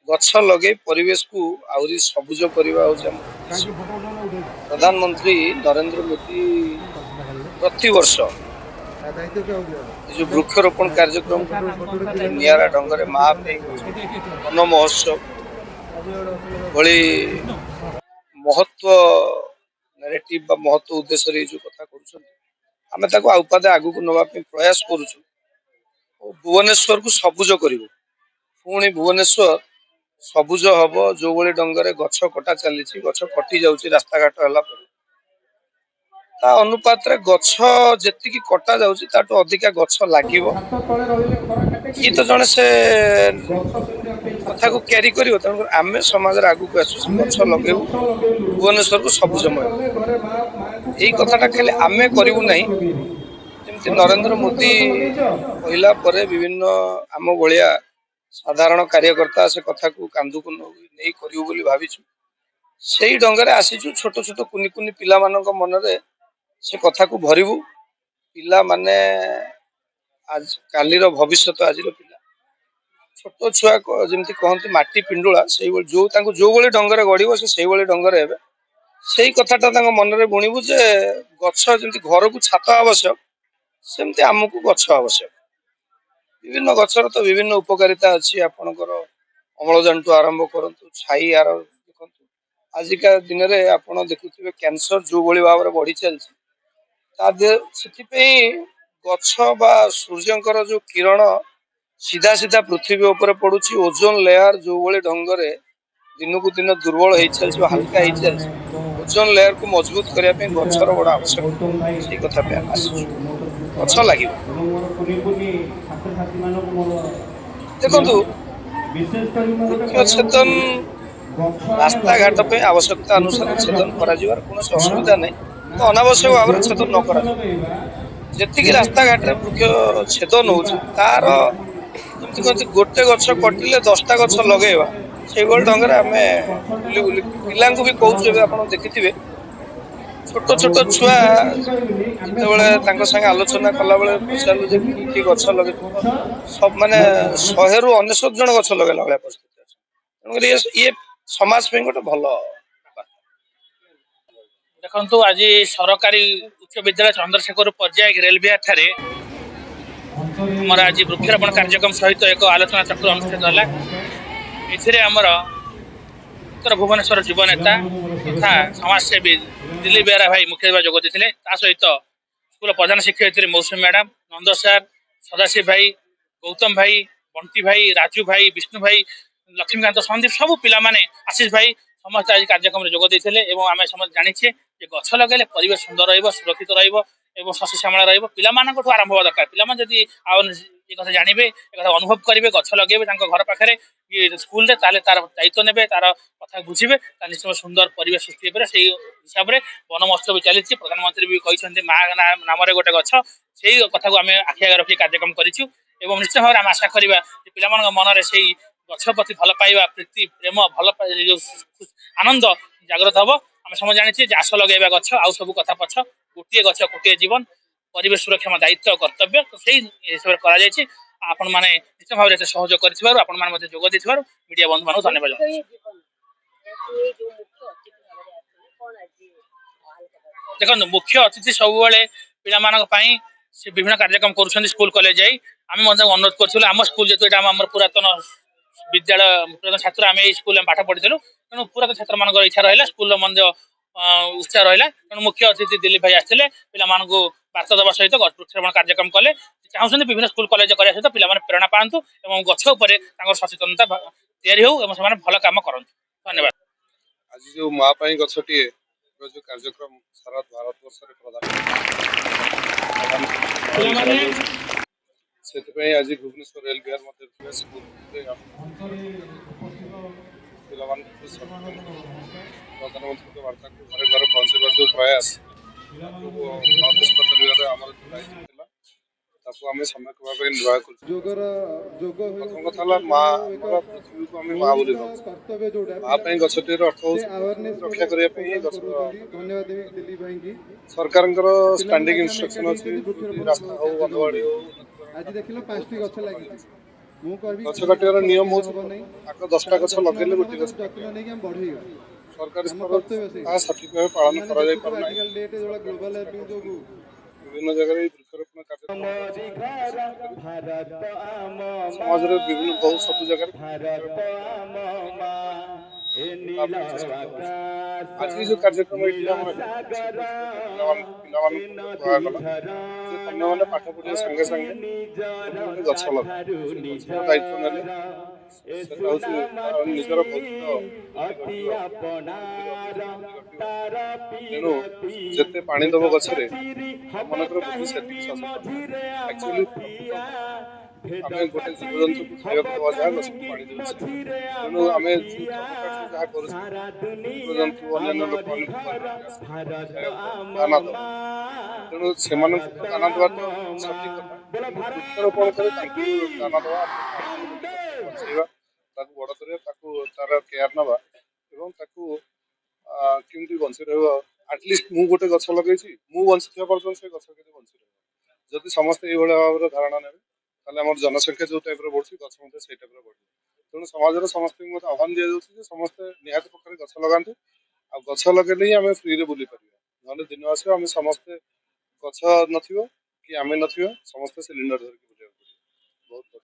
गछ लगे परिवेश को आहरी सबुज करवा हूँ प्रधानमंत्री नरेंद्र मोदी प्रति वर्ष जो वृक्षरोपण कार्यक्रम निरा ढंग से महापी वन महोत्सव भली महत्व नैरेटिव महत्व उद्देश्य जो कथा करें आउपादे आगू को नापी प्रयास करुचु भुवनेश्वर को सबुज कर पुणी भुवनेश्वर सबुज हम जो भाई ढंग गछ कटा चली गछ कटि जाऊँगी रास्ता घाट है अनुपात गछ जी कटा जाऊँगी अधिका गछ लगे ये तो जड़े से कथा को क्यारी कर आम समाज आगू आसू गछ लगे भुवनेश्वर को सबुजमय यही कथाटा खाली आम करूँ ना जमी नरेंद्र मोदी कहला विभिन्न आम भाया साधारण कार्यकर्ता से कथा को कांदू को नहीं करूँ भाविचु से ढंग आसीचु छोट छोट कुनि कुनि पिला मनरे से कथा को भरबू पिला माने आज कालीर भविष्य आज पिला छोट छुआ जमी कहते माटी पिंडुला से जो भाई ढंग गढ़ से भाई ढंग से कथाटा मनरे बुणबू जे गछ जमी घर को छात आवश्यक सेमती आमको गछ आवश्यक विभिन्न गचर तो विभिन्न उपकारिता अच्छी आपणकर अम्लजान टू आरंभ करतु छाई आर देखु आजिका दिन में आप देखुवे कैंसर जो भाई भाव में बढ़ी चलती गछ बा सूर्यंकर जो किरण सीधा सीधा पृथ्वी उपर पड़ुची ओजोन लेयर जो भाई ढंग से दिन को दिन दुर्बल हो चलती हल्का हो चलती ओजोन लेयर को मजबूत करने गचर बड़ा आवश्यक से कथा गछ लगे देखु वृक्ष छेदन रास्ता घाट पे आवश्यकता अनुसार छेदन कौन असुविधा नहीं तो अनावश्यक भाव में छेदन न कर जी रास्ता घाट वृक्ष छेदन हो तार गोटे गछ कटिले 10टा गछ लगेगा से ढंग से आम बुली बुली पिला भी कहूँ आप देखिथे छोट छोट छुआ जो संगे आलोचना कला बेले पचारू कि गछ लगे सब माने 100 ରୁ 99 जन गछ लगेला भाया परिस्थिति अच्छे ये समाज पे गोटे भल देखु आज सरकारी उच्च विद्यालय चंद्रशेखर पर्याय रेलवे ठारे आज वृक्षारोपण कार्यक्रम सहित एक आलोचना चक्र अनुष्ठित है आमर उत्तर भुवनेश्वर युव नेता तथा समाजसेवी दिलीप बेहरा भाई मुख्य भाव जोग देते सहित स्कूल प्रधान शिक्षयित्री मौसुमी मैडम नंद सार सदाशिव भाई गौतम भाई बंटी भाई राजू भाई विष्णु भाई लक्ष्मीकांत संदीप सब पिला माने आशीष भाई समस्त आज कार्यक्रम में जोग देते आम समस्त जाचे गछ लगे परिवेश सुंदर सुरक्षित रहा शस्य श्यामला रहा आरंभ हवा दरकार पे कथा जानवे एक अनुभव करेंगे गछ लगे घर पाखे स्कूल तार दायित्व ने तार कथा बुझे निश्चय सुंदर परिवेश सृष्टि से हिसाब से वन महोत्सव चली प्रधानमंत्री भी कहते माँ नाम गोटे गछ से कथा को आम आखि आगे रखी कार्यक्रम करूँ निश्चय भाव में आशा करवा पिला मनरे से गछ प्रति भल पाइबा प्रीति प्रेम भल आनंद जागृत हम आम समझ जाने आस लगे गछ आउ सब कथा पछ गोटे गछ गोटे जीवन परिवेश सुरक्षा दायित्व कर्तव्य तो से हिसाब से आपण मैंने निश्चित भाव में सहयोग कर मीडिया बंधु मान धन्यवाद देखो मुख्य अतिथि सब पे से विभिन्न कार्यक्रम कर स्कूल कॉलेज जाई आम अनुरोध करूँ आम स्कूल जेहतु आम पुरातन विद्यालय पुरातन छात्र आम स्कूल पाठ पढ़ी तेणु पुरातन छात्र मान इच्छा रहा स्कूल उत्साह रहा तेणु मुख्य अतिथि दिलीप भाई आसते पिला वार्ता देवा सहित वृक्षारोपण कार्यक्रम कले चाहते विभिन्न स्कूल कॉलेज करने सहित पिला प्रेरणा पातु और गछ उपर सचेतनता तैयारी हो भल कम करूँ धन्यवाद आज जो माँ गछटी जो कार्यक्रम सारा भारत वर्ष से आज भुवनेश्वर रेल विहार स्कूल प्रधानमंत्री वार्ता को घर घर पहुँचेबार जो प्रयास आम समय भाव निर्वाह कर कथा माँ पृथ्वी को आम माँ बोली माँ गछटी अर्थ रक्षा करने सरकार स्टैंडिंग इंस्ट्रक्शन अच्छी रास्ता हो अंधवाड़ी हो आज देखिल 5टी गछ लगी ଗଛ କାଟିବାର ନିୟମ ହେଉଛି ଆଗ 10ଟା ଗଛ ଲଗେଇଲେ ଗୋଟେ ଗଛ କାଟିବା ସରକାରୀ ସ୍ତରରେ ତାହା ସଠିକ ଭାବେ ପାଳନ କରାଯାଇପାରୁନାହିଁ। ବିଭିନ୍ନ ଜାଗାରେ ଏହି ବୃକ୍ଷରୋପଣ କାର୍ଯ୍ୟକ୍ରମ ସମାଜରେ ବହୁ ସବୁ ଜାଗାରେ ଆଜି ଯୋଉ କାର୍ଯ୍ୟକ୍ରମ ଏଠି ଆମର ପିଲାମାନଙ୍କୁ କୁହାଗଲା ଯେ ତମେମାନେ ପାଠ ପଢିବା ସାଙ୍ଗେ ସାଙ୍ଗେ ଗୋଟେ ଗଛ ଲଗାଅ। ଗଛର ଦାୟିତ୍ୱ ନେଲେ ସେଟା ହଉଛି ନିଜର ଭବିଷ୍ୟତ ତେଣୁ ଯେତେ ପାଣି ଦବ ଗଛରେ ମନେକର ପୃଥିବୀ ସେତିକି ସଚେତନ। ଆକ୍ଚୁଆଲି ଆମେ ଗୋଟେ ଜୀବଜନ୍ତୁକୁ ଖାଇବାକୁ ଦେବା ଯାହା ଗଛକୁ ପାଣି ଦେଉଛି ତେଣୁ ଆମେ ଯୋଉ କାଟୁଛୁ ଯାହା କରୁଛୁ ଜୀବଜନ୍ତୁ ଅନ୍ୟାନ୍ୟ ଲୋକମାନଙ୍କୁ ଦାନା ଦେବା ତେଣୁ ସେମାନଙ୍କୁ ତ ଦାନା ଦେବା ତ ସଠିକ କଥା କିନ୍ତୁ ବୃକ୍ଷରୋପଣ କରି ତାଙ୍କୁ ଦାନା ଦେବା ବଞ୍ଚେଇବା ତାକୁ ବଡ଼ କରିବା ତାକୁ ତାର କେୟାର ନେବା ଏବଂ ତାକୁ କେମିତି ବଞ୍ଚି ରହିବ। ଆଟଲିଷ୍ଟ ମୁଁ ଗୋଟେ ଗଛ ଲଗେଇଛି ମୁଁ ବଞ୍ଚିଥିବା ପର୍ଯ୍ୟନ୍ତ ସେ ଗଛ କେମିତି ବଞ୍ଚି ରହିବ। ଯଦି ସମସ୍ତେ ଏଇଭଳିଆ ଭାବରେ ଧାରଣା ନେବେ ତାହେଲେ ଆମର ଜନସଂଖ୍ୟା ଯୋଉ ଟାଇପର ବଢୁଛି ଗଛ ମଧ୍ୟ ସେଇ ଟାଇପର ବଢିବ। ତେଣୁ ସମାଜର ସମସ୍ତଙ୍କୁ ମୋତେ ଆହ୍ୱାନ ଦିଆଯାଉଛି ଯେ ସମସ୍ତେ ନିହାତି ପକ୍ଷରେ ଗଛ ଲଗାନ୍ତୁ ଆଉ ଗଛ ଲଗେଇଲେ ହିଁ ଆମେ ଫ୍ରିରେ ବୁଲି ପାରିବା। ନହେଲେ ଦିନ ଆସିବ ଆମେ ସମସ୍ତେ ଗଛ ନଥିବ କି ଆମେ ନଥିବା ସମସ୍ତେ ସିଲିଣ୍ଡର ଧରିକି ବୁଲିବାକୁ ପଡିବ। ବହୁତ